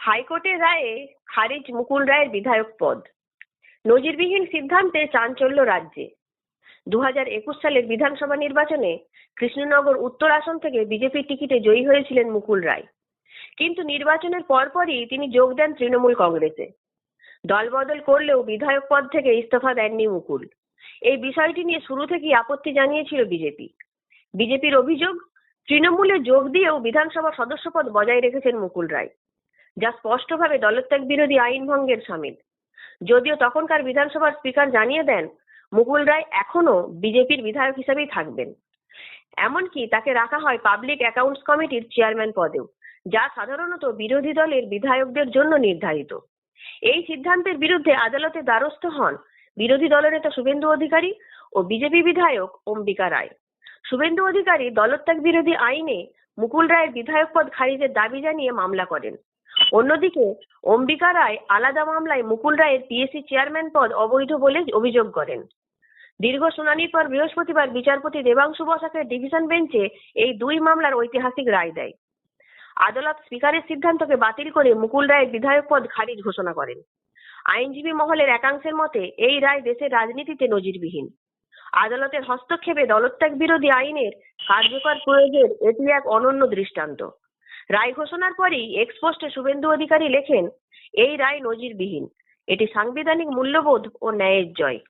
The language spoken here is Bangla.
হাইকোর্টের রায়ে খারিজ মুকুল রায়ের বিধায়ক পদ। নজিরবিহীন সিদ্ধান্তে চাঞ্চল্য রাজ্যে। 2021 সালের বিধানসভা নির্বাচনে কৃষ্ণনগর উত্তর আসন থেকে বিজেপি টিকিটে জয়ী হয়েছিলেন মুকুল রায়, কিন্তু নির্বাচনের পরপরই তিনি যোগ দেন তৃণমূল কংগ্রেসে। দলবদল করলেও বিধায়ক পদ থেকে ইস্তফা দেননি মুকুল। এই বিষয়টি নিয়ে শুরু থেকেই আপত্তি জানিয়েছিল বিজেপি। বিজেপির অভিযোগ, তৃণমূলে যোগ দিয়েও বিধানসভা সদস্য পদ বজায় রেখেছেন মুকুল রায়, যা স্পষ্টভাবে দলত্যাগ বিরোধী আইন ভঙ্গের শামিল। যদিও তখনকার বিধানসভার স্পিকার জানিয়ে দেন মুকুল রায় এখনো বিজেপির বিধায়ক হিসেবেই থাকবেন। এমনকি তাকে রাখা হয় পাবলিক অ্যাকাউন্টস কমিটির চেয়ারম্যান পদেও, যা সাধারণত বিরোধী দলের বিধায়কদের জন্য নির্ধারিত। এই সিদ্ধান্তের বিরুদ্ধে আদালতে দ্বারস্থ হন বিরোধী দলনেতা শুভেন্দু অধিকারী ও বিজেপি বিধায়ক অম্বিকা রায়। শুভেন্দু অধিকারী দলত্যাগ বিরোধী আইনে মুকুল রায়ের বিধায়ক পদ খারিজের দাবি জানিয়ে মামলা করেন। অন্যদিকে অম্বিকা রায় আলাদা মামলায় মুকুল রায়ের পিএসসি চেয়ারম্যান পদ অবৈধ বলে অভিযোগ করেন। দীর্ঘ শুনানির পর বৃহস্পতিবার বিচারপতি দেবাংশু বসাকের ডিভিশন বেঞ্চে এই দুই মামলার ঐতিহাসিক রায় দেয়। আদালত স্পিকারের সিদ্ধান্তকে বাতিল করে মুকুল রায়ের বিধায়ক পদ খারিজ ঘোষণা করেন। আইনজীবী মহলের একাংশের মতে এই রায় দেশের রাজনীতিতে নজিরবিহীন। আদালতের হস্তক্ষেপে দলত্যাগ বিরোধী আইনের কার্যকর প্রয়োগের এটি এক অনন্য দৃষ্টান্ত। রায় ঘোষণার পরেই এক্সপোস্টে শুভেন্দু অধিকারী লেখেন, এই রায় নজিরবিহীন, এটি সাংবিধানিক মূল্যবোধ ও ন্যায়ের জয়।